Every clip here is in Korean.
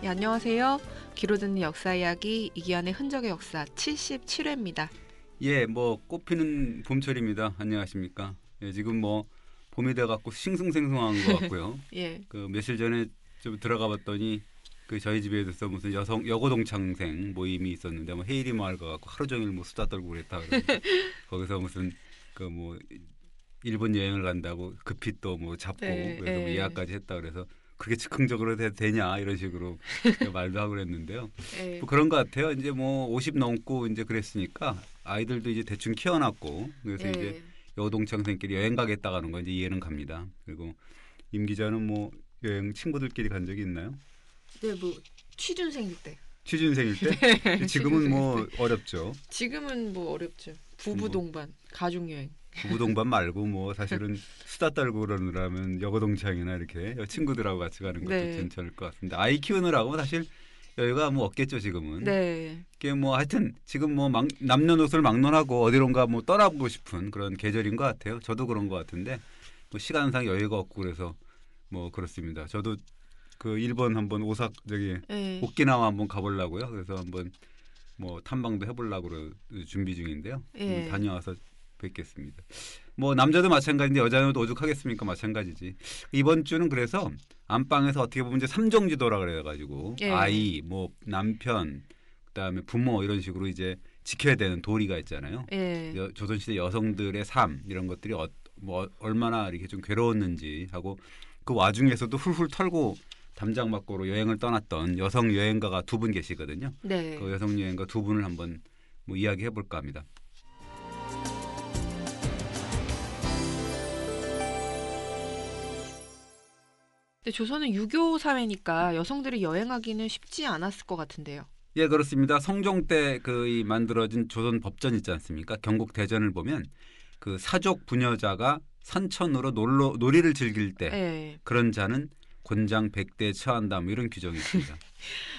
네, 안녕하세요. 귀로 듣는 역사 이야기 이기환의 흔적의 역사 77회입니다. 예, 뭐 꽃피는 봄철입니다. 안녕하십니까? 예, 지금 뭐 봄이 돼갖고 싱숭생숭한 것 같고요. 예. 그 며칠 전에 좀 들어가봤더니 그 저희 집에서 무슨 여고 동창생 모임이 있었는데 뭐 헤이리 마을 가갖고 하루 종일 뭐 수다 떨고 그랬다 그러고 거기서 무슨 그 뭐 일본 여행을 간다고 급히 또 뭐 잡고 네, 그래서 뭐 예약까지 했다 그래서 그렇게 즉흥적으로 되냐 이런 식으로 말도 하고 그랬는데요. 예. 뭐 그런 것 같아요. 이제 뭐 50 넘고 이제 그랬으니까 아이들도 이제 대충 키워놨고 그래서 예. 이제 여동창생끼리 여행 가겠다가는 거 이제 이해는 갑니다. 그리고 임 기자는 뭐 여행 친구들끼리 간 적이 있나요? 네, 뭐 취준생일 때. 취준생일 때? 네, 지금은 뭐 어렵죠. 지금은 뭐 어렵죠. 부부 동반, 가족 여행. 부부 동반 말고 뭐 사실은 수다 떨고 그러느라면 여고동창이나 이렇게 친구들하고 같이 가는 것도 네. 괜찮을 것 같습니다. 아이 키우느라고 사실 여유가 뭐 없겠죠 지금은. 네. 이게 뭐 하여튼 지금 뭐 남녀노소를 막론하고 어디론가 뭐 떠나보고 싶은 그런 계절인 것 같아요. 저도 그런 것 같은데 뭐 시간상 여유가 없고 그래서 뭐 그렇습니다. 저도 그 일본 한번 예. 오키나와 한번 가보려고요. 그래서 한번 뭐 탐방도 해보려고 준비 중인데요. 예. 다녀와서 뵙겠습니다. 뭐 남자도 마찬가지인데 여자는 오죽하겠습니까? 마찬가지지. 이번 주는 그래서 안방에서 어떻게 보면 이제 삼종지도라 그래가지고 예. 아이, 뭐 남편, 그다음에 부모 이런 식으로 이제 지켜야 되는 도리가 있잖아요. 예. 조선시대 여성들의 삶 이런 것들이 뭐 얼마나 이렇게 좀 괴로웠는지 하고 그 와중에서도 훌훌 털고 담장 밖으로 여행을 떠났던 여성 여행가가 두 분 계시거든요. 네. 그 여성 여행가 두 분을 한번 뭐 이야기해 볼까 합니다. 근데 조선은 유교 사회니까 여성들이 여행하기는 쉽지 않았을 것 같은데요. 예, 그렇습니다. 성종 때 그 만들어진 조선 법전 있지 않습니까? 경국 대전을 보면 그 사족 부녀자가 산천으로 놀이를 즐길 때 예. 그런 자는 곤장 100대에 처한다 뭐 이런 규정이 있습니다.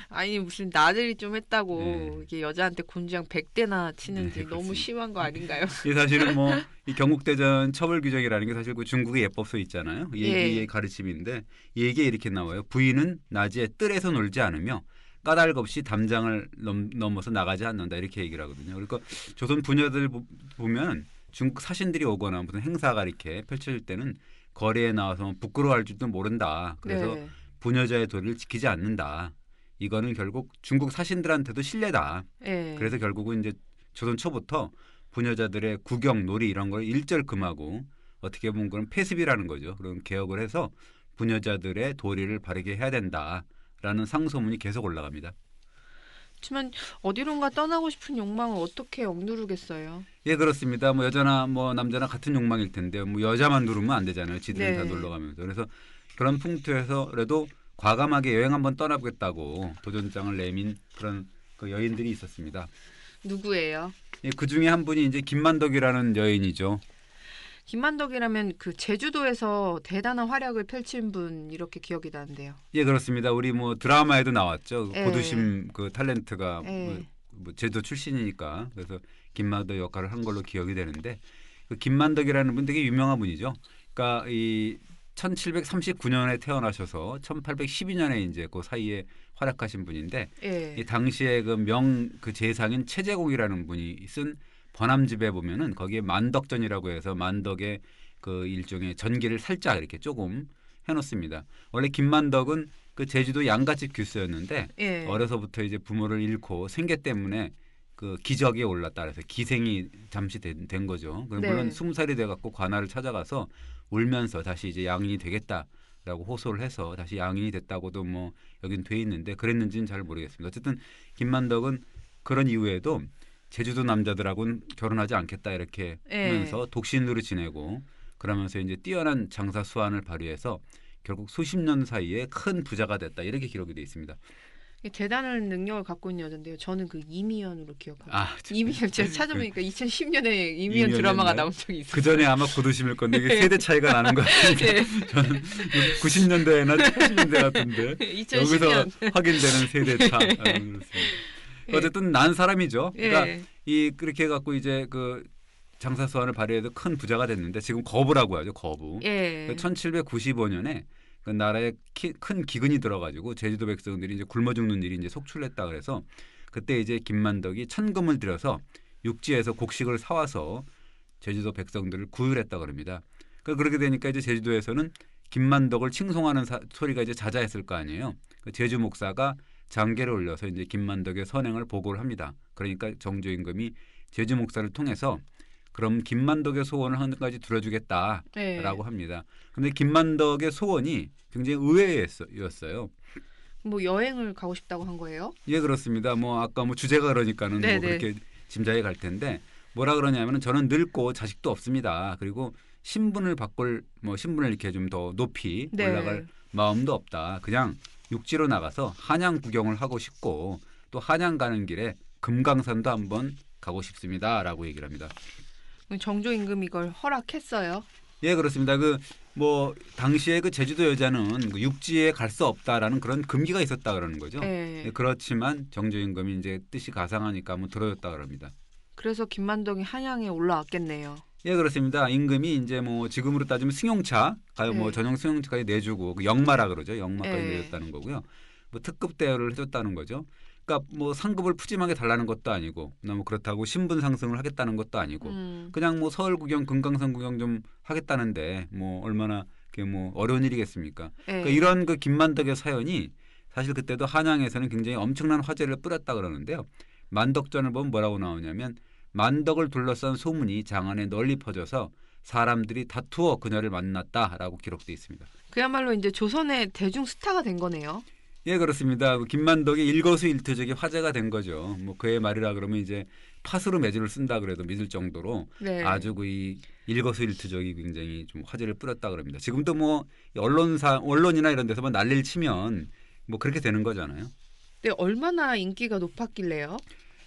아니 무슨 나들이 좀 했다고 네. 이게 여자한테 곤장 100대나 치는지 네, 너무 그렇습니다. 심한 거 아닌가요? 이 사실은 뭐 이 경국대전 처벌 규정이라는 게 사실 그 중국의 예법서 있잖아요. 이 예. 얘기의 가르침인데 이 얘기에 이렇게 나와요. 부인은 낮에 뜰에서 놀지 않으며 까닭 없이 담장을 넘어서 나가지 않는다 이렇게 얘기를 하거든요. 그러니까 조선 부녀들 보면 중국 사신들이 오거나 무슨 행사가 이렇게 펼쳐질 때는 거리에 나와서 부끄러워할 줄도 모른다. 그래서 네. 부녀자의 도리를 지키지 않는다. 이거는 결국 중국 사신들한테도 신뢰다. 예. 그래서 결국은 이제 조선 초부터 부녀자들의 구경, 놀이 이런 걸 일절 금하고 어떻게 보면 그런 폐습이라는 거죠. 그런 개혁을 해서 부녀자들의 도리를 바르게 해야 된다라는 상소문이 계속 올라갑니다. 하지만 어디론가 떠나고 싶은 욕망을 어떻게 억누르겠어요? 예, 그렇습니다. 뭐 여자나 뭐 남자나 같은 욕망일 텐데 뭐 여자만 누르면 안 되잖아요. 지들은 네. 다 놀러 가면서. 그래서 그런 풍토에서라도 과감하게 여행 한번 떠나보겠다고 도전장을 내민 그런 그 여인들이 있었습니다. 누구예요? 예, 그 중에 한 분이 이제 김만덕이라는 여인이죠. 김만덕이라면 그 제주도에서 대단한 활약을 펼친 분 이렇게 기억이 나는데요. 예, 그렇습니다. 우리 뭐 드라마에도 나왔죠. 예. 고두심 그 탤런트가 예. 뭐 제주도 출신이니까 그래서 김만덕 역할을 한 걸로 기억이 되는데 그 김만덕이라는 분 되게 유명한 분이죠. 그러니까 이 1739년에 태어나셔서 1812년에 이제 그 사이에 활약하신 분인데 예. 이 당시에 그 제상인 최재공이라는 분이 쓴 번암집에 보면은 거기에 만덕전이라고 해서 만덕의 그 일종의 전기를 살짝 이렇게 조금 해놓습니다. 원래 김만덕은 그 제주도 양가집 교수였는데 예. 어려서부터 이제 부모를 잃고 생계 때문에 그 기적에 올랐다 그래서 기생이 잠시 된 거죠. 네. 물론 20살이 돼갖고 관아를 찾아가서 울면서 다시 이제 양인이 되겠다라고 호소를 해서 다시 양인이 됐다고도 뭐 여긴 돼 있는데 그랬는지는 잘 모르겠습니다. 어쨌든 김만덕은 그런 이후에도 제주도 남자들하고는 결혼하지 않겠다 이렇게 예. 하면서 독신으로 지내고 그러면서 이제 뛰어난 장사 수완을 발휘해서 결국 수십 년 사이에 큰 부자가 됐다 이렇게 기록이 돼 있습니다. 대단한 능력을 갖고 있는 여자인데요. 저는 그 이미연으로 기억합니다. 아, 이미연 제가 찾아보니까 2010년에 이미연 이미연 드라마가 옛날? 나온 적이 있어요. 그 전에 아마 고두심일 건데 이게 세대 차이가 나는 것 같은데 네. 저는 90년대나 80년대 같은데 2010년. 여기서 확인되는 세대 차. 어쨌든 난 사람이죠. 그러니까 예. 이 그렇게 해갖고 이제 그 장사 수완을 발휘해서 큰 부자가 됐는데 지금 거부라고 하죠. 거부. 예. 1795년에 그 나라에 큰 기근이 들어가지고 제주도 백성들이 이제 굶어 죽는 일이 이제 속출했다 그래서 그때 이제 김만덕이 천금을 들여서 육지에서 곡식을 사와서 제주도 백성들을 구휼했다 그럽니다. 그렇게 되니까 이제 제주도에서는 김만덕을 칭송하는 소리가 이제 잦아했을 거 아니에요. 제주 목사가 장계를 올려서 이제 김만덕의 선행을 보고를 합니다. 그러니까 정조 임금이 제주 목사를 통해서 그럼 김만덕의 소원을 한 가지 들어주겠다라고 네. 합니다. 그런데 김만덕의 소원이 굉장히 의외였어요. 뭐 여행을 가고 싶다고 한 거예요? 예, 그렇습니다. 뭐 아까 뭐 주제가 그러니까는 뭐 네네. 그렇게 짐작이 갈 텐데 뭐라 그러냐면은 저는 늙고 자식도 없습니다. 그리고 신분을 바꿀 뭐 신분을 이렇게 좀 더 높이 네. 올라갈 마음도 없다. 그냥 육지로 나가서 한양 구경을 하고 싶고 또 한양 가는 길에 금강산도 한번 가고 싶습니다라고 얘기를 합니다. 정조 임금 이걸 허락했어요. 예, 그렇습니다. 그 뭐 당시에 그 제주도 여자는 그 육지에 갈 수 없다라는 그런 금기가 있었다 그러는 거죠. 네. 예, 그렇지만 정조 임금이 이제 뜻이 가상하니까 한번 들어줬다 그럽니다. 그래서 김만덕이 한양에 올라왔겠네요. 예, 그렇습니다. 임금이 이제 뭐 지금으로 따지면 승용차, 뭐 네. 전용 승용차까지 내주고 그 역마라 그러죠. 역마까지 네. 내줬다는 거고요. 뭐 특급 대우를 해줬다는 거죠. 그러니까 뭐 상급을 푸짐하게 달라는 것도 아니고 너무 그렇다고 신분 상승을 하겠다는 것도 아니고 그냥 뭐 서울 구경, 금강산 구경 좀 하겠다는데 뭐 얼마나 그게 뭐 어려운 일이겠습니까? 네. 그러니까 이런 그 김만덕의 사연이 사실 그때도 한양에서는 굉장히 엄청난 화제를 뿌렸다 그러는데요. 만덕전을 보면 뭐라고 나오냐면 만덕을 둘러싼 소문이 장안에 널리 퍼져서 사람들이 다투어 그녀를 만났다라고 기록돼 있습니다. 그야말로 이제 조선의 대중 스타가 된 거네요. 예, 그렇습니다. 김만덕이 일거수일투족이 화제가 된 거죠. 뭐 그의 말이라 그러면 이제 팥으로 매주를 쓴다 그래도 믿을 정도로 네. 아주 그 이 일거수일투족이 굉장히 좀 화제를 뿌렸다 그럽니다. 지금도 뭐 언론이나 이런 데서 뭐 난리를 치면 뭐 그렇게 되는 거잖아요. 근데 얼마나 인기가 높았길래요?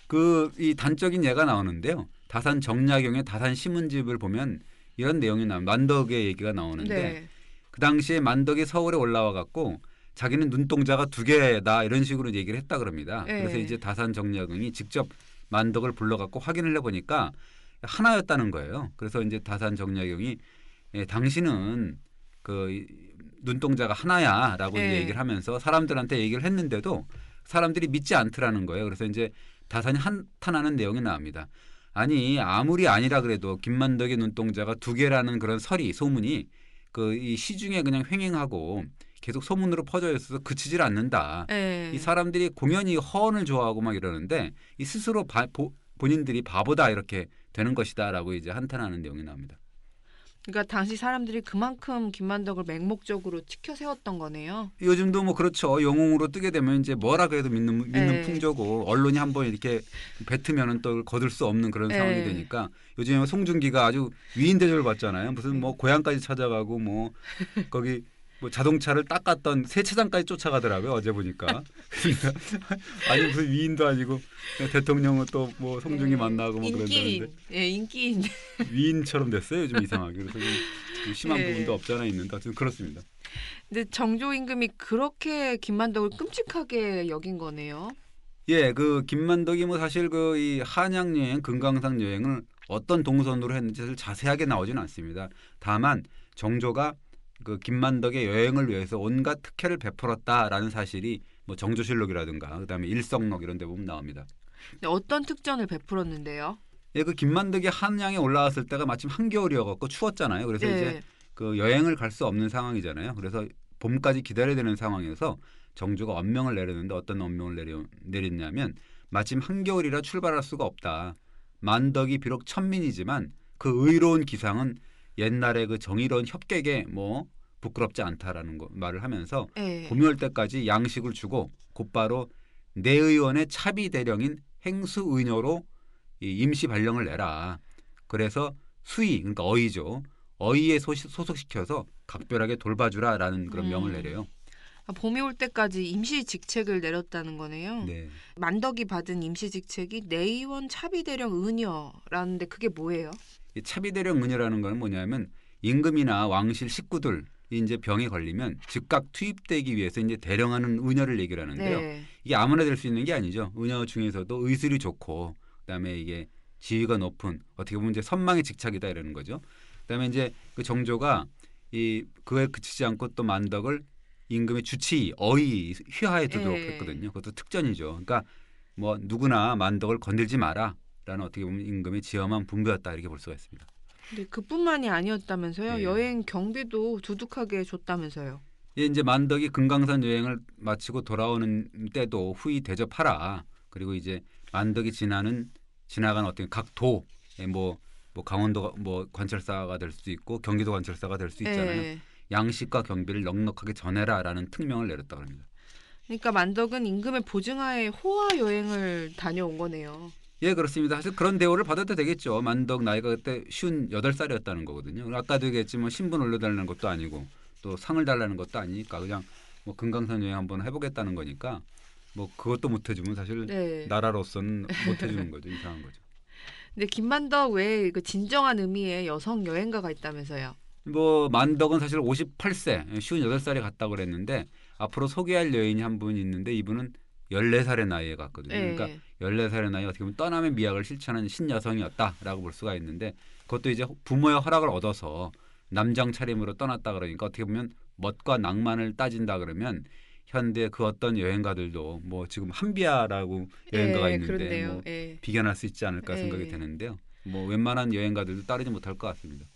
그 이 단적인 예가 나오는데요. 다산 정약용의 다산 신문집을 보면 이런 내용이 만덕의 얘기가 나오는데 네. 그 당시에 만덕이 서울에 올라와 갖고 자기는 눈동자가 2개다 이런 식으로 얘기를 했다 그럽니다. 네. 그래서 이제 다산 정약용이 직접 만덕을 불러갖고 확인을 해보니까 하나였다는 거예요. 그래서 이제 다산 정약용이 당신은 그 눈동자가 하나야라고 네. 얘기를 하면서 사람들한테 얘기를 했는데도 사람들이 믿지 않더라는 거예요. 그래서 이제 다산이 한탄하는 내용이 나옵니다. 아니 아무리 아니라 그래도 김만덕의 눈동자가 2개라는 그런 소문이 그 이 시중에 그냥 횡행하고 계속 소문으로 퍼져 있어서 그치질 않는다. 네. 이 사람들이 공연히 허언을 좋아하고 막 이러는데 이 스스로 본인들이 바보다 이렇게 되는 것이다라고 이제 한탄하는 내용이 나옵니다. 그러니까 당시 사람들이 그만큼 김만덕을 맹목적으로 치켜 세웠던 거네요. 요즘도 뭐 그렇죠. 영웅으로 뜨게 되면 이제 뭐라 그래도 믿는 네. 풍조고 언론이 한번 이렇게 뱉으면은 또 거둘 수 없는 그런 네. 상황이 되니까 요즘에 송중기가 아주 위인 대접을 받잖아요. 무슨 뭐 고향까지 찾아가고 뭐 거기 뭐 자동차를 닦았던 세차장까지 쫓아가더라고요. 어제 보니까. 아니 무슨 위인도 아니고 대통령은 또 뭐 송중기 만나고 뭐 인기인. 그런다는데 예, 인기인. 위인처럼 됐어요. 요즘 이상하게. 그래서 좀 심한 네. 부분도 없지 않아 있는데 하여튼 그렇습니다. 근데 정조 임금이 그렇게 김만덕을 끔찍하게 여긴 거네요. 예, 그 김만덕이 뭐 사실 그 이 한양 여행, 금강산 여행을 어떤 동선으로 했는지 사실 자세하게 나오지는 않습니다. 다만 정조가 그 김만덕의 여행을 위해서 온갖 특혜를 베풀었다라는 사실이 뭐 정조실록이라든가 그다음에 일성록 이런 데 보면 나옵니다. 근데 어떤 특전을 베풀었는데요? 예, 그 김만덕이 한양에 올라왔을 때가 마침 한겨울이어갖고 추웠잖아요. 그래서 네. 이제 그 여행을 갈 수 없는 상황이잖아요. 그래서 봄까지 기다려야 되는 상황에서 정조가 엄명을 내렸는데 어떤 엄명을 내렸냐면 마침 한겨울이라 출발할 수가 없다. 만덕이 비록 천민이지만 그 의로운 기상은 옛날에 그 정의로운 협객에 뭐 부끄럽지 않다라는 말을 하면서 네. 봄이 올 때까지 양식을 주고 곧바로 내의원의 차비 대령인 행수의녀로 이 임시 발령을 내라. 그래서 수의 그러니까 어의죠. 어의에 소속시켜서 각별하게 돌봐주라라는 그런 명을 내려요. 봄이 올 때까지 임시 직책을 내렸다는 거네요. 네. 만덕이 받은 임시 직책이 내의원 차비대령 은여라는데 그게 뭐예요? 이 차비대령 은여라는 건 뭐냐면 임금이나 왕실 식구들 이제 병에 걸리면 즉각 투입되기 위해서 이제 대령하는 은여를 얘기를 하는데요. 네. 이게 아무나 될 수 있는 게 아니죠. 은여 중에서도 의술이 좋고 그다음에 이게 지위가 높은 어떻게 보면 이제 선망의 직책이다 이러는 거죠. 그다음에 이제 그 정조가 이 그에 그치지 않고 또 만덕을 임금의 주치 어의 휘하에 두도록 예. 했거든요. 그것도 특전이죠. 그러니까 뭐 누구나 만덕을 건들지 마라라는 어떻게 보면 임금의 지엄한 분부였다 이렇게 볼 수가 있습니다. 근데 그뿐만이 아니었다면서요. 예. 여행 경비도 두둑하게 줬다면서요. 예, 이제 만덕이 금강산 여행을 마치고 돌아오는 때도 후이 대접하라. 그리고 이제 만덕이 지나간 어떤 각 도, 뭐 강원도 뭐 관철사가 될 수도 있고 경기도 관철사가 될 수 있잖아요. 예. 양식과 경비를 넉넉하게 전해라라는 특명을 내렸다고 합니다. 그러니까 만덕은 임금의 보증하에 호화 여행을 다녀온 거네요. 예, 그렇습니다. 사실 그런 대우를 받아도 되겠죠. 만덕 나이가 그때 58살이었다는 거거든요. 아까도 얘기했지만 신분 올려달라는 것도 아니고 또 상을 달라는 것도 아니니까 그냥 뭐 금강산 여행 한번 해보겠다는 거니까 뭐 그것도 못 해주면 사실 네. 나라로서는 못 해주는 거죠. 이상한 거죠. 근데 김만덕 외에 그 진정한 의미의 여성 여행가가 있다면서요. 뭐 만덕은 사실 58세, 58살에 갔다고 그랬는데 앞으로 소개할 여인이 한 분 있는데 이분은 14살의 나이에 갔거든요. 예. 그러니까 14살의 나이 어떻게 보면 떠남의 미학을 실천하는 신여성이었다라고 볼 수가 있는데 그것도 이제 부모의 허락을 얻어서 남장 차림으로 떠났다 그러니까 어떻게 보면 멋과 낭만을 따진다 그러면 현대 그 어떤 여행가들도 뭐 지금 한비아라고 여행가가 예, 있는데 그렇네요. 뭐 예. 비견할 수 있지 않을까 생각이 예. 되는데요. 뭐 웬만한 여행가들도 따르지 못할 것 같습니다.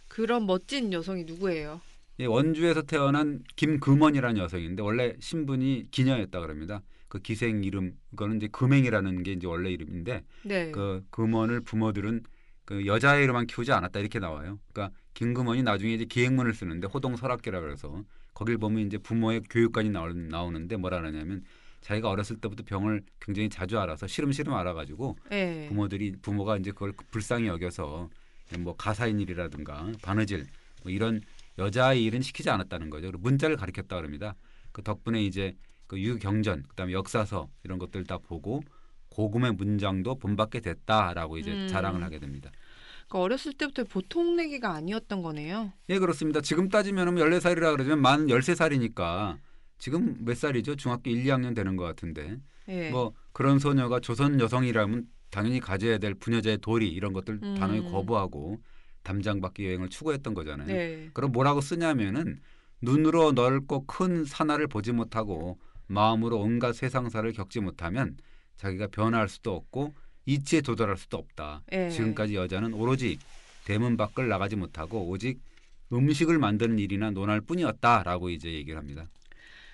그런 멋진 여성이 누구예요? 예, 원주에서 태어난 김금원이라는 여성인데 원래 신분이 기녀였다 그럽니다. 그 기생 이름 그거는 이제 금행이라는 게 이제 원래 이름인데 네. 그 금원을 부모들은 그 여자애로만 키우지 않았다 이렇게 나와요. 그러니까 김금원이 나중에 이제 기행문을 쓰는데 호동설학기라 그래서 거길 보면 이제 부모의 교육관이 나오는데 뭐라 그러냐면 자기가 어렸을 때부터 병을 굉장히 자주 알아서 시름시름 알아가지고 예. 부모가 이제 그걸 불쌍히 여겨서 뭐 가사인 일이라든가 바느질 뭐 이런 여자의 일은 시키지 않았다는 거죠. 그리고 문자를 가르쳤다 그럽니다. 그 덕분에 이제 그 유경전, 그다음에 역사서 이런 것들 다 보고 고금의 문장도 본받게 됐다라고 이제 자랑을 하게 됩니다. 그러니까 어렸을 때부터 보통 내기가 아니었던 거네요. 예, 그렇습니다. 지금 따지면 14살이라 그러지만 만 13살이니까 지금 몇 살이죠? 중학교 1, 2학년 되는 것 같은데 예. 뭐 그런 소녀가 조선 여성이라면 당연히 가져야 될 부녀자의 도리 이런 것들 단호히 거부하고 담장밖에 여행을 추구했던 거잖아요. 네. 그럼 뭐라고 쓰냐면은 눈으로 넓고 큰 산하를 보지 못하고 마음으로 온갖 세상사를 겪지 못하면 자기가 변화할 수도 없고 이치에 도달할 수도 없다. 예. 지금까지 여자는 오로지 대문 밖을 나가지 못하고 오직 음식을 만드는 일이나 논할 뿐이었다라고 이제 얘기를 합니다.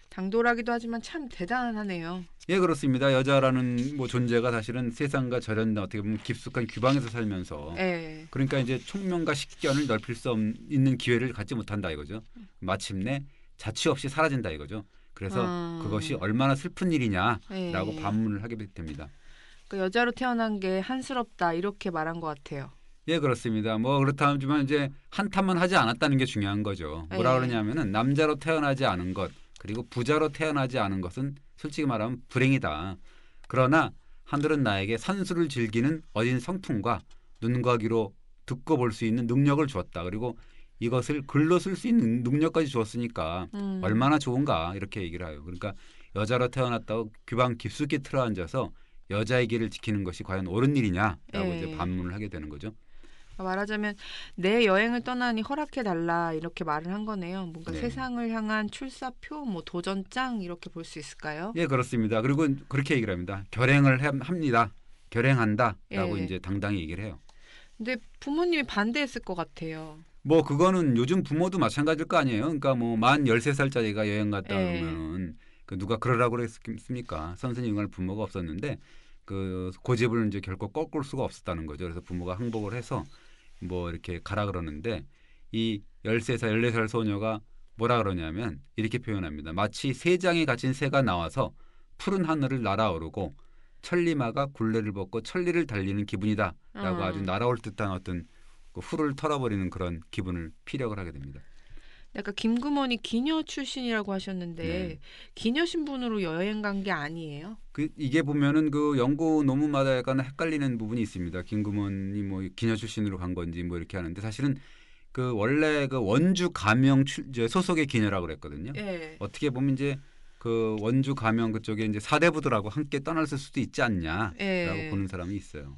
당돌하기도 하지만 참 대단하네요. 예, 그렇습니다. 여자라는 뭐 존재가 사실은 세상과 저런 어떻게 보면 깊숙한 규방에서 살면서 예. 그러니까 이제 총명과 식견을 넓힐 수 있는 기회를 갖지 못한다 이거죠. 마침내 자취 없이 사라진다 이거죠. 그래서 그것이 얼마나 슬픈 일이냐라고 예. 반문을 하게 됩니다. 그러니까 여자로 태어난 게 한스럽다 이렇게 말한 것 같아요. 예, 그렇습니다. 뭐 그렇다면 이제 한탄만 하지 않았다는 게 중요한 거죠. 뭐라 예. 그러냐면은 남자로 태어나지 않은 것 그리고 부자로 태어나지 않은 것은 솔직히 말하면 불행이다. 그러나 하늘은 나에게 산수를 즐기는 어린 성품과 눈과 귀로 듣고 볼 수 있는 능력을 주었다. 그리고 이것을 글로 쓸 수 있는 능력까지 주었으니까 얼마나 좋은가 이렇게 얘기를 해요. 그러니까 여자로 태어났다고 규방 깊숙이 틀어앉아서 여자의 길을 지키는 것이 과연 옳은 일이냐라고 예. 이제 반문을 하게 되는 거죠. 말하자면 내 여행을 떠나니 허락해 달라 이렇게 말을 한 거네요. 뭔가 네. 세상을 향한 출사표, 뭐 도전장 이렇게 볼 수 있을까요? 예, 그렇습니다. 그리고 그렇게 얘기를 합니다. 결행을 합니다. 결행한다라고 예. 이제 당당히 얘기를 해요. 근데 부모님이 반대했을 것 같아요. 뭐 그거는 요즘 부모도 마찬가지일 거 아니에요. 그러니까 뭐 만 13살짜리가 여행 갔다 예. 그러면은 그 누가 그러라고 그랬습니까? 선생님과 부모가 없었는데 그 고집을 이제 결코 꺾을 수가 없었다는 거죠. 그래서 부모가 항복을 해서 뭐 이렇게 가라 그러는데 이 13살, 14살 소녀가 뭐라 그러냐면 이렇게 표현합니다. 마치 새 장에 갇힌 새가 나와서 푸른 하늘을 날아오르고 천리마가 굴레를 벗고 천리를 달리는 기분이다라고 아주 날아올 듯한 어떤 그 후를 털어버리는 그런 기분을 피력을 하게 됩니다. 약간 김금원이 기녀 출신이라고 하셨는데 네. 기녀 신분으로 여행 간 게 아니에요? 그 이게 보면은 그 연구 논문마다 약간 헷갈리는 부분이 있습니다. 김금원이 뭐 기녀 출신으로 간 건지 뭐 이렇게 하는데 사실은 그 원래 그 원주 가명 소속의 기녀라고 그랬거든요. 예. 어떻게 보면 이제 그 원주 가명 그쪽에 이제 사대부들하고 함께 떠났을 수도 있지 않냐라고 예. 보는 사람이 있어요.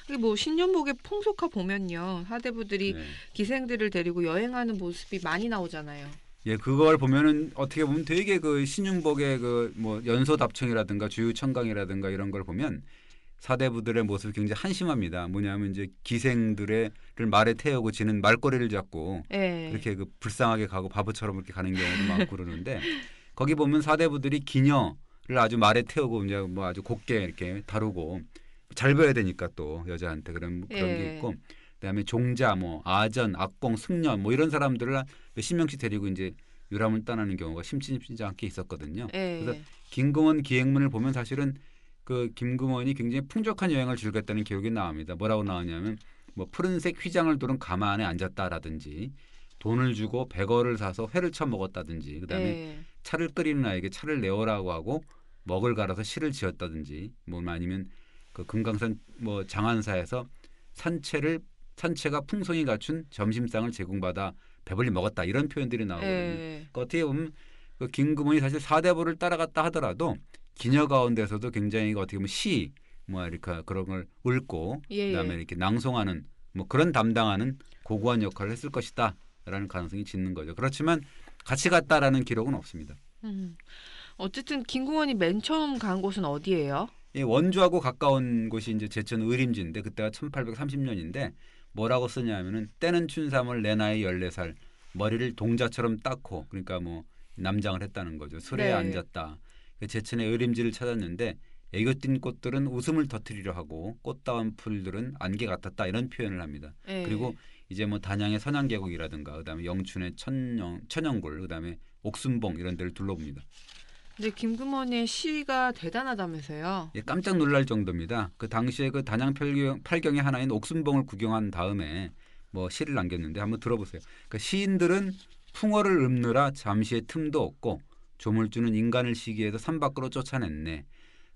이게 뭐 신년복의 풍속화 보면요. 사대부들이 네. 기생들을 데리고 여행하는 모습이 많이 나오잖아요. 예, 그걸 보면은 어떻게 보면 되게 그 신윤복의 그 뭐 연소답청이라든가 주유청강이라든가 이런 걸 보면 사대부들의 모습이 굉장히 한심합니다. 뭐냐면 이제 기생들을 말에 태우고 지는 말꼬리를 잡고 예. 그렇게 그 불쌍하게 가고 바보처럼 그렇게 가는 경우도 많고 그러는데 거기 보면 사대부들이 기녀를 아주 말에 태우고 이제 뭐 아주 곱게 이렇게 다루고 잘 보여야 되니까 또 여자한테 그런 게 예. 있고 그다음에 종자 뭐 아전 악공 승려 뭐 이런 사람들을 몇십 명씩 데리고 이제 유람을 떠나는 경우가 심심치 않게 있었거든요. 그래서 예. 김금원 기행문을 보면 사실은 그 김금원이 굉장히 풍족한 여행을 즐겼다는 기록이 나옵니다. 뭐라고 나오냐면 뭐 푸른색 휘장을 두른 가마 안에 앉았다라든지 돈을 주고 백어를 사서 회를 처먹었다든지 그다음에 예. 차를 끓이는 아이에게 차를 내오라고 하고 먹을 갈아서 시를 지었다든지 뭐 아니면 그 금강산 뭐 장안사에서 산채가 풍성히 갖춘 점심상을 제공받아 배불리 먹었다 이런 표현들이 나오거든요. 예. 그러니까 어떻게 보면 그 김금원이 사실 사대부를 따라갔다 하더라도 기녀 가운데서도 굉장히 어떻게 보면 뭐 이렇게 그런 걸 읊고 예. 그다음에 이렇게 낭송하는 뭐 그런 담당하는 고고한 역할을 했을 것이다라는 가능성이 짙는 거죠. 그렇지만 같이 갔다라는 기록은 없습니다. 어쨌든 김궁원이 맨 처음 간 곳은 어디예요? 이 원주하고 가까운 곳이 이제 제천 의림지인데 그때가 1830년인데 뭐라고 쓰냐면은 때는 춘삼월 내 나이 14살 머리를 동자처럼 닦고 그러니까 뭐 남장을 했다는 거죠. 술에 네. 앉았다. 그 제천의 의림지를 찾았는데 애교 띤 꽃들은 웃음을 터뜨리려 하고 꽃다운 풀들은 안개 같았다 이런 표현을 합니다. 예. 그리고 이제 뭐 단양의 선양계곡이라든가 그다음에 영춘의 천연골 그다음에 옥순봉 이런 데를 둘러봅니다. 근데 김금원의 시가 대단하다면서요? 예, 깜짝 놀랄 정도입니다. 그 당시에 그 단양 팔경의 하나인 옥순봉을 구경한 다음에 뭐 시를 남겼는데 한번 들어보세요. 그 시인들은 풍어를 읊느라 잠시의 틈도 없고 조물주는 인간을 시기해서 산 밖으로 쫓아냈네.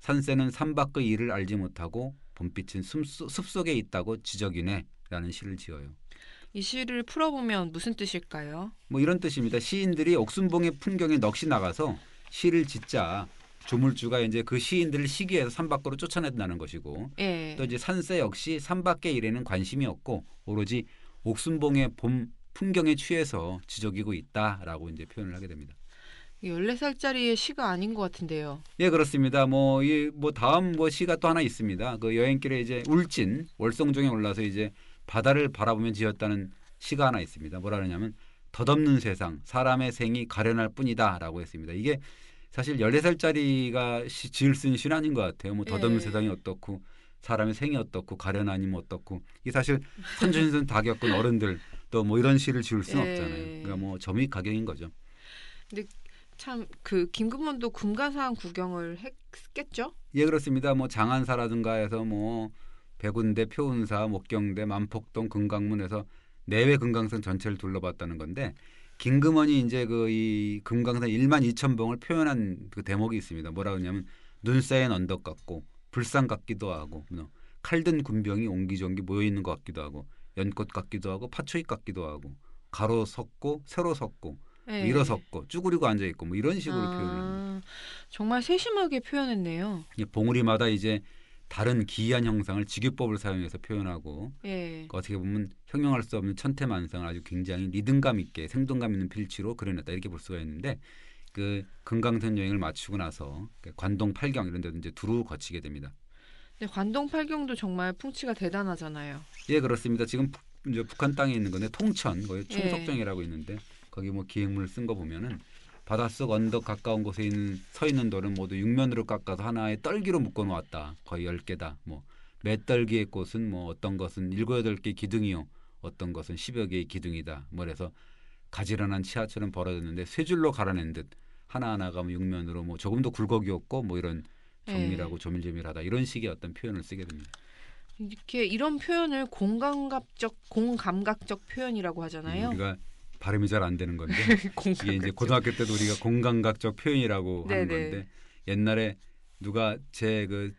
산새는 산 밖의 일을 알지 못하고 봄빛은 숲속에 있다고 지적이네. 라는 시를 지어요. 이 시를 풀어보면 무슨 뜻일까요? 뭐 이런 뜻입니다. 시인들이 옥순봉의 풍경에 넋이 나가서 시를 짓자 조물주가 이제 그 시인들을 시기해서 산 밖으로 쫓아낸다는 것이고 예. 또 이제 산새 역시 산 밖의 일에는 관심이 없고 오로지 옥순봉의 봄 풍경에 취해서 지적이고 있다라고 이제 표현을 하게 됩니다. 14살짜리의 시가 아닌 것 같은데요. 예, 그렇습니다. 뭐 다음 뭐 시가 또 하나 있습니다. 그 여행길에 이제 울진 월성종에 올라서 이제 바다를 바라보며 지었다는 시가 하나 있습니다. 뭐라 그러냐면 덧없는 세상 사람의 생이 가련할 뿐이다라고 했습니다. 이게 사실 14살짜리가 지을 수 있는 시는 아닌 것 같아요. 뭐 덧없는 예. 세상이 어떻고 사람의 생이 어떻고 가련하니 뭐 어떻고 이게 사실 선전선 다 겪은 어른들 또 뭐 이런 시를 지을 수는 예. 없잖아요. 그러니까 뭐 점이 가경인 거죠. 참 그 김금원도 금가산 구경을 했겠죠? 예, 그렇습니다. 뭐 장안사라든가 해서 뭐 백운대, 표운사, 목경대, 만폭동, 금강문에서 내외 금강산 전체를 둘러봤다는 건데 김금원이 이제 그 이 금강산 1만 2천 봉을 표현한 그 대목이 있습니다. 뭐라 그러냐면 눈 쌓인 언덕 같고 불상 같기도 하고 칼든 군병이 옹기종기 모여 있는 것 같기도 하고 연꽃 같기도 하고 파초잎 같기도 하고 가로 섰고 세로 섰고 예. 일어섰고 쭈그리고 앉아 있고 뭐 이런 식으로 표현을 합니다. 정말 세심하게 표현했네요. 봉우리마다 이제 다른 기이한 형상을 직유법을 사용해서 표현하고 예. 어떻게 보면 형용할 수 없는 천태만상을 아주 굉장히 리듬감 있게 생동감 있는 필치로 그려냈다 이렇게 볼 수가 있는데 그 금강산 여행을 마치고 나서 관동 팔경 이런 데도 이제 두루 거치게 됩니다. 근데 관동 팔경도 정말 풍치가 대단하잖아요. 예, 그렇습니다. 지금 이제 북한 땅에 있는 건데 통천 거기 예. 충석정이라고 있는데 거기 뭐 기행문을 쓴 거 보면은 바닷속 언덕 가까운 곳에 서 있는 돌은 모두 육면으로 깎아서 하나의 떨기로 묶어 놓았다. 거의 10개다. 뭐 맷떨기의 꽃은 뭐 어떤 것은 7, 8개 기둥이요. 어떤 것은 10여 개의 기둥이다. 뭐 그래서 가지런한 치아처럼 벌어졌는데 세 줄로 갈아낸 듯 하나하나가 뭐 육면으로 뭐 조금도 굴곡이 없고 뭐 이런 정밀하고 조밀조밀하다. 이런 식의 어떤 표현을 쓰게 됩니다. 이렇게 이런 표현을 공감각적 표현이라고 하잖아요. 우리가 발음이 잘 안 되는 건데 이게 이제 공감각적. 고등학교 때도 우리가 공감각적 표현이라고 하는 네네. 건데 옛날에 누가 제 그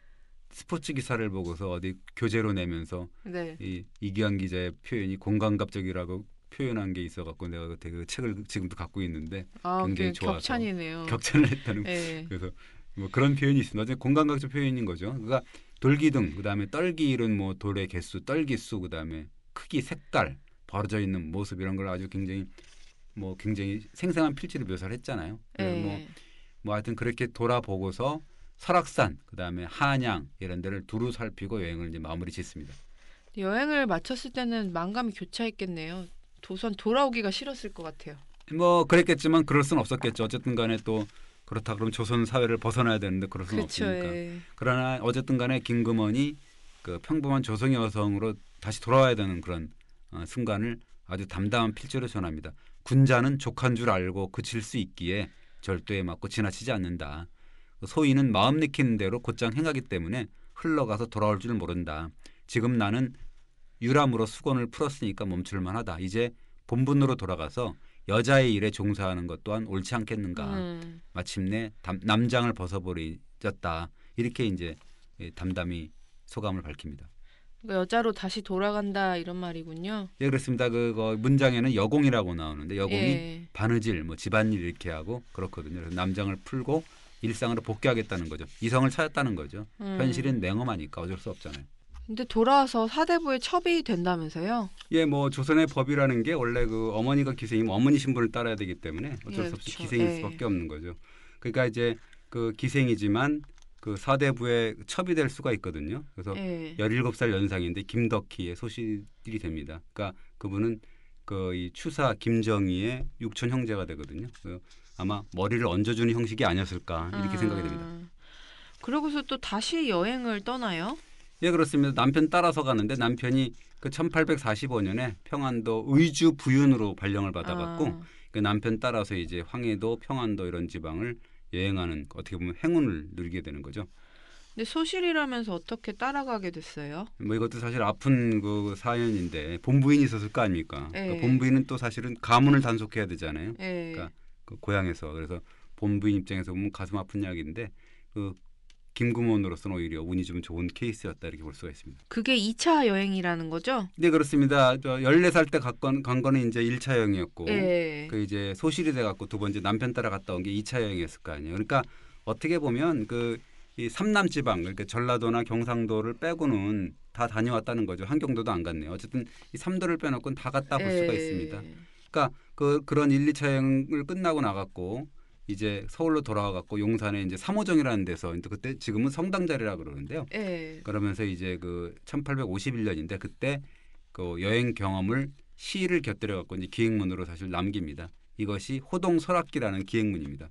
스포츠 기사를 보고서 어디 교재로 내면서 네. 이 이기환 기자의 표현이 공감각적이라고 표현한 게 있어갖고 내가 그 책을 지금도 갖고 있는데 굉장히 좋아서 격찬이네요. 격찬을 했다는 예. 그래서 뭐 그런 표현이 있습니다. 어제 공감각적 표현인 거죠. 그러니까 돌기둥, 그다음에 떨기일은 뭐 돌의 개수, 떨기수, 그다음에 크기, 색깔, 벌어져 있는 모습 이런 걸 아주 굉장히 생생한 필지로 묘사를 했잖아요. 그래서 예. 뭐 하여튼 그렇게 돌아보고서 설악산, 그다음에 한양 이런 데를 두루 살피고 여행을 이제 마무리 짓습니다. 여행을 마쳤을 때는 만감이 교차했겠네요. 도선 돌아오기가 싫었을 것 같아요. 뭐 그랬겠지만 그럴 수는 없었겠죠. 어쨌든 간에 또 그렇다 그러면 조선 사회를 벗어나야 되는데 그럴 수는 그렇죠. 없으니까. 예. 그러나 어쨌든 간에 김금원이 그 평범한 조선 여성으로 다시 돌아와야 되는 그런 순간을 아주 담담한 필체로 전합니다. 군자는 족한 줄 알고 그칠 수 있기에 절도에 맞고 지나치지 않는다. 소인은 마음 내키는 대로 곧장 행하기 때문에 흘러가서 돌아올 줄 모른다. 지금 나는 유람으로 수건을 풀었으니까 멈출만 하다. 이제 본분으로 돌아가서 여자의 일에 종사하는 것 또한 옳지 않겠는가. 마침내 남장을 벗어버렸다. 이렇게 이제 담담히 소감을 밝힙니다. 그러니까 여자로 다시 돌아간다 이런 말이군요. 예, 그렇습니다. 그거 문장에는 여공이라고 나오는데 여공이 예. 바느질, 뭐 집안일 이렇게 하고 그렇거든요. 그래서 남장을 풀고 일상으로 복귀하겠다는 거죠. 이성을 찾았다는 거죠. 현실은 냉엄하니까 어쩔 수 없잖아요. 근데 돌아와서 사대부의 첩이 된다면서요? 예, 뭐 조선의 법이라는 게 원래 그 어머니가 기생이면 어머니 신분을 따라야 되기 때문에 어쩔 예, 수 없이 그렇죠. 기생일 예. 수밖에 없는 거죠. 그러니까 이제 그 기생이지만 그 사대부의 첩이 될 수가 있거든요. 그래서 예. 17살 연상인데 김덕희의 소실이 됩니다. 그러니까 그분은 그 이 추사 김정희의 육촌 형제가 되거든요. 아마 머리를 얹어주는 형식이 아니었을까 이렇게 생각이 됩니다. 그러고서 또 다시 여행을 떠나요? 예, 그렇습니다. 남편 따라서 가는데 남편이 그 1845년에 평안도 의주 부윤으로 발령을 받아갖고 그 남편 따라서 이제 황해도, 평안도 이런 지방을 여행하는 어떻게 보면 행운을 누리게 되는 거죠. 근데 소실이라면서 어떻게 따라가게 됐어요? 뭐 이것도 사실 아픈 그 사연인데 본부인이 있었을 거 아닙니까? 예. 그러니까 본부인은 또 사실은 가문을 단속해야 되잖아요. 예. 그러니까 그 고향에서 그래서 본부인 입장에서 보면 가슴 아픈 이야기인데 그 김금원으로서는 오히려 운이 좀 좋은 케이스였다 이렇게 볼 수가 있습니다. 그게 2차 여행이라는 거죠? 네, 그렇습니다. 14살 때 간 거는 이제 1차 여행이었고 예. 그 이제 소실이 돼 갖고 두 번째 남편 따라 갔다 온 게 2차 여행이었을 거 아니에요. 그러니까 어떻게 보면 그 이 삼남 지방 그러니까 전라도나 경상도를 빼고는 다 다녀왔다는 거죠. 한경도도 안 갔네요. 어쨌든 이 3도를 빼놓고는 다 갔다 볼 수가 있습니다. 그러니까 그런 1, 2차 여행을 끝나고 나갔고 이제 서울로 돌아와 갖고 용산에 이제 삼호정이라는 데서 그때 지금은 성당자리라 그러는데요. 예. 그러면서 이제 그 1851년인데 그때 그 여행 경험을 시를 곁들여 갖고 이제 기행문으로 사실 남깁니다. 이것이 호동설악기라는 기행문입니다.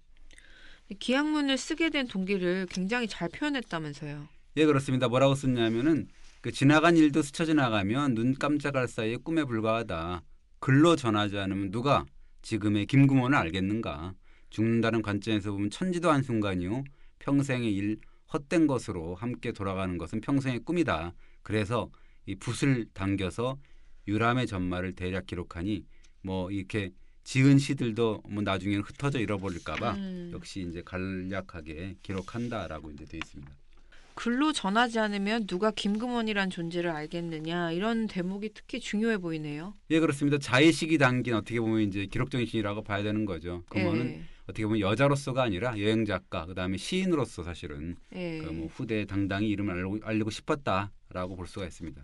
기항문을 쓰게 된 동기를 굉장히 잘 표현했다면서요. 예, 그렇습니다. 뭐라고 썼냐면은 그 지나간 일도 스쳐 지나가면 눈 깜짝할 사이에 꿈에 불과하다. 글로 전하지 않으면 누가 지금의 김금원을 알겠는가. 죽는다는 관점에서 보면 천지도 한순간이요. 평생의 일 헛된 것으로 함께 돌아가는 것은 평생의 꿈이다. 그래서 이 붓을 당겨서 유람의 전말을 대략 기록하니 뭐 이렇게 지은 시들도 뭐 나중에는 흩어져 잃어버릴까봐 역시 이제 간략하게 기록한다라고 이제 돼 있습니다. 글로 전하지 않으면 누가 김금원이란 존재를 알겠느냐 이런 대목이 특히 중요해 보이네요. 예, 그렇습니다. 자의식이 담긴 어떻게 보면 이제 기록적인 시라고 봐야 되는 거죠. 금원은 예. 어떻게 보면 여자로서가 아니라 여행 작가, 그다음에 시인으로서 사실은 예. 그 뭐 후대에 당당히 이름을 알리고 싶었다라고 볼 수가 있습니다.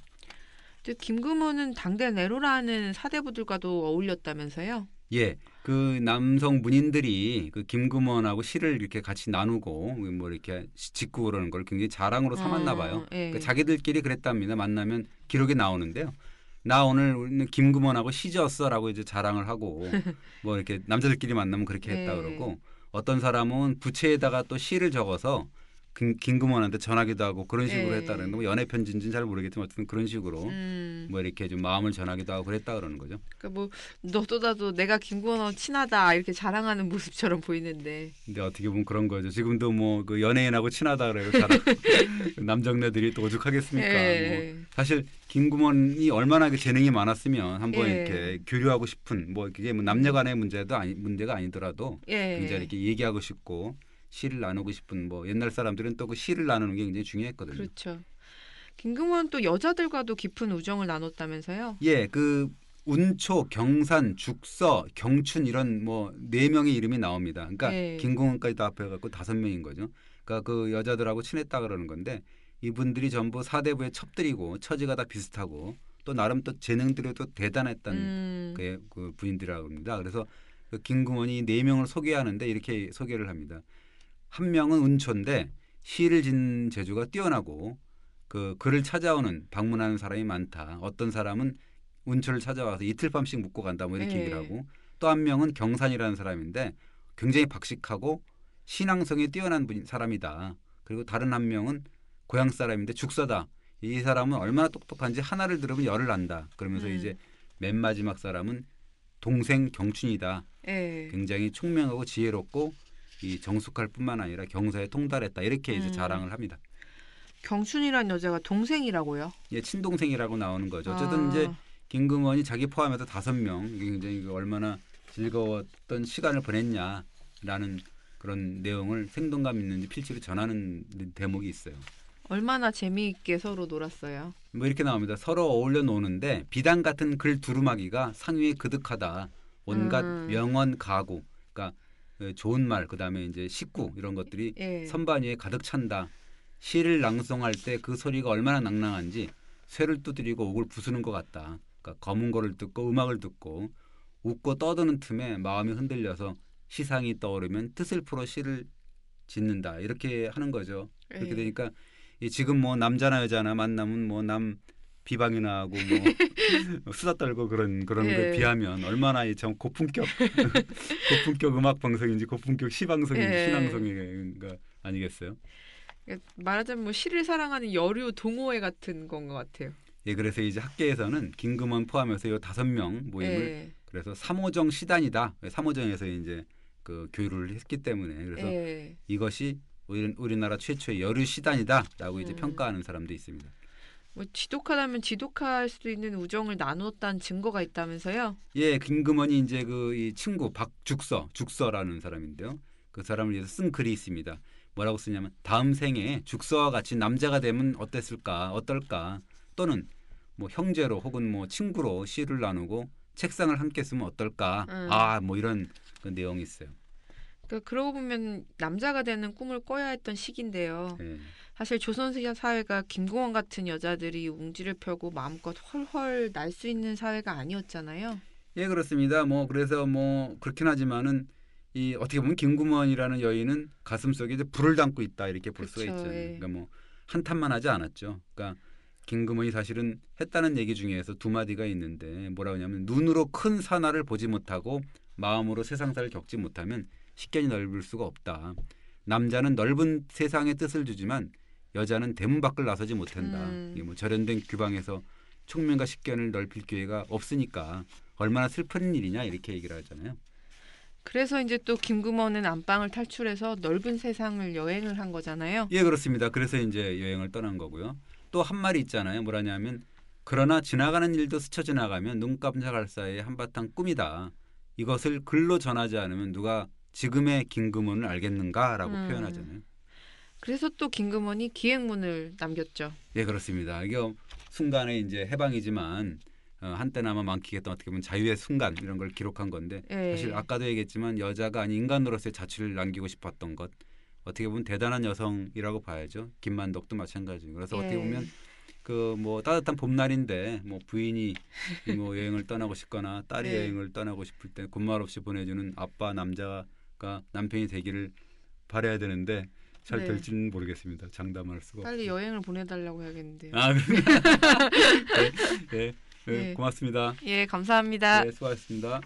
또 김금원은 당대 내로라는 사대부들과도 어울렸다면서요? 예, 그 남성 문인들이 그 김금원하고 시를 이렇게 같이 나누고 뭐 이렇게 짓고 그러는 걸 굉장히 자랑으로 삼았나 봐요. 예. 그러니까 자기들끼리 그랬답니다. 만나면 기록에 나오는데요. 나 오늘 우리는 김금원하고 시 지었어라고 이제 자랑을 하고 뭐 이렇게 남자들끼리 만나면 그렇게 했다 예. 그러고 어떤 사람은 부채에다가 또 시를 적어서 김금원한테 전하기도 하고 그런 식으로 예. 했다 그러는데 뭐 연애 편지인지는 잘 모르겠지만 어쨌든 그런 식으로 뭐 이렇게 좀 마음을 전하기도 하고 그랬다 그러는 거죠. 그러니까 뭐 너도 나도 내가 김금원 친하다 이렇게 자랑하는 모습처럼 보이는데. 근데 어떻게 보면 그런 거죠. 지금도 뭐 그 연예인하고 친하다 그래요. 자랑. 남정네들이 또 오죽하겠습니까? 예. 뭐 사실 김금원이 얼마나 그 재능이 많았으면 한번 예. 이렇게 교류하고 싶은 뭐 그게 뭐 남녀간의 문제가 아니더라도 예. 굉장히 이렇게 얘기하고 싶고 시를 나누고 싶은 뭐 옛날 사람들은 또 그 시를 나누는 게 굉장히 중요했거든요. 그렇죠. 김금원 또 여자들과도 깊은 우정을 나눴다면서요? 예, 그 운초, 경산, 죽서, 경춘 이런 뭐 네 명의 이름이 나옵니다. 그러니까 네. 김궁원까지 다 합해갖고 5명인 거죠. 그러니까 그 여자들하고 친했다 그러는 건데 이분들이 전부 사대부의 첩들이고 처지가 다 비슷하고 또 나름 또 재능들이 또 대단했던 그 부인들이라고 합니다. 그래서 그 김궁원이 네 명을 소개하는데 이렇게 소개를 합니다. 한 명은 운초인데 시를 짓는 재주가 뛰어나고 그 그를 찾아오는 방문하는 사람이 많다. 어떤 사람은 운초를 찾아와서 이틀 밤씩 묵고 간다. 뭐 이렇게 네. 얘기를 하고 또 한 명은 경산이라는 사람인데 굉장히 박식하고 신앙성이 뛰어난 사람이다. 그리고 다른 한 명은 고향 사람인데 죽서다. 이 사람은 얼마나 똑똑한지 하나를 들으면 열을 난다. 그러면서 이제 맨 마지막 사람은 동생 경춘이다. 예. 굉장히 총명하고 지혜롭고 이 정숙할 뿐만 아니라 경사에 통달했다. 이렇게 이제 음. 자랑을 합니다. 경춘이란 여자가 동생이라고요? 예, 친동생이라고 나오는 거죠. 어쨌든 이제 김금원이 자기 포함해서 5명 이게 굉장히 얼마나 즐거웠던 시간을 보냈냐라는 그런 내용을 생동감 있는지 필지로 전하는 대목이 있어요. 얼마나 재미있게 서로 놀았어요. 뭐 이렇게 나옵니다. 서로 어울려 노는데 비단 같은 글 두루마기가 상위에 그득하다. 온갖 명언 가구, 그러니까 좋은 말, 그다음에 이제 식구 이런 것들이 예. 선반 위에 가득 찬다. 시를 낭송할 때 그 소리가 얼마나 낭낭한지 쇠를 두드리고 옥을 부수는 것 같다. 그러니까 검은 거를 듣고 음악을 듣고 웃고 떠드는 틈에 마음이 흔들려서 시상이 떠오르면 뜻을 풀어 시를 짓는다. 이렇게 하는 거죠. 그렇게 예. 되니까 이 지금 뭐 남자나 여자나 만나면 뭐 남 비방이나 하고 뭐 수다 떨고 그런 예. 거에 비하면 얼마나 이 참 고품격 고품격 음악 방송인지 고품격 시 방송인지 예. 신앙송인가 아니겠어요? 말하자면 뭐 시를 사랑하는 여류 동호회 같은 건 것 같아요. 예, 그래서 이제 학계에서는 김금원 포함해서 이 5명 모임을 예. 그래서 삼오정 시단이다. 삼오정에서 이제 그 교류를 했기 때문에 그래서 예. 이것이 우리나라 최초의 여류 시단이다라고 이제 평가하는 사람도 있습니다. 뭐 지독하다면 지독할 수도 있는 우정을 나누었다는 증거가 있다면서요? 예, 김금원이 이제 그 이 친구 죽서라는 사람인데요. 그 사람을 위해서 쓴 글이 있습니다. 뭐라고 쓰냐면 다음 생에 죽서와 같이 남자가 되면 어떨까? 또는 뭐 형제로 혹은 뭐 친구로 시를 나누고 책상을 함께 쓰면 어떨까? 뭐 이런 그 내용이 있어요. 그러고 보면 남자가 되는 꿈을 꿔야 했던 시기인데요. 예. 사실 조선 사회가 김궁원 같은 여자들이 웅지를 펴고 마음껏 헐헐 날 수 있는 사회가 아니었잖아요. 예, 그렇습니다. 뭐 그래서 뭐 그렇긴 하지만은 이 어떻게 보면 김금원이라는 여인은 가슴속에 이제 불을 담고 있다 이렇게 볼 수가 그쵸, 있잖아요. 예. 그러니까 뭐 한탄만 하지 않았죠. 그러니까 김금원이 사실은 했다는 얘기 중에서 두 마디가 있는데 뭐라고 하냐면 눈으로 큰 산하를 보지 못하고 마음으로 세상사를 겪지 못하면 식견이 넓을 수가 없다. 남자는 넓은 세상의 뜻을 주지만 여자는 대문 밖을 나서지 못한다. 이게 뭐 절연된 규방에서 총명과 식견을 넓힐 기회가 없으니까 얼마나 슬픈 일이냐 이렇게 얘기를 하잖아요. 그래서 이제 또 김금원은 안방을 탈출해서 넓은 세상을 여행을 한 거잖아요. 예, 그렇습니다. 그래서 이제 여행을 떠난 거고요. 또 한 말이 있잖아요. 뭐라냐면 그러나 지나가는 일도 스쳐 지나가면 눈 깜짝할 사이에 한바탕 꿈이다. 이것을 글로 전하지 않으면 누가 지금의 김금원을 알겠는가라고 표현하잖아요. 그래서 또 김금원이 기행문을 남겼죠. 예, 그렇습니다. 이게 순간에 이제 해방이지만 한때나마 만끽했던 어떻게 보면 자유의 순간 이런 걸 기록한 건데 예. 사실 아까도 얘기했지만 여자가 아닌 인간으로서의 자취를 남기고 싶었던 것 어떻게 보면 대단한 여성이라고 봐야죠. 김만덕도 마찬가지고 그래서 어떻게 보면 그 뭐 따뜻한 봄날인데 뭐 부인이 뭐 여행을 떠나고 싶거나 딸이 네. 여행을 떠나고 싶을 때 군말 없이 보내주는 아빠 남자가 남편이 되기를 바라야 되는데 잘 네. 될지는 모르겠습니다. 장담할 수가 빨리 여행을 보내달라고 해야겠는데요. 아, 네, 네, 네. 고맙습니다. 예, 감사합니다. 네, 수고하셨습니다.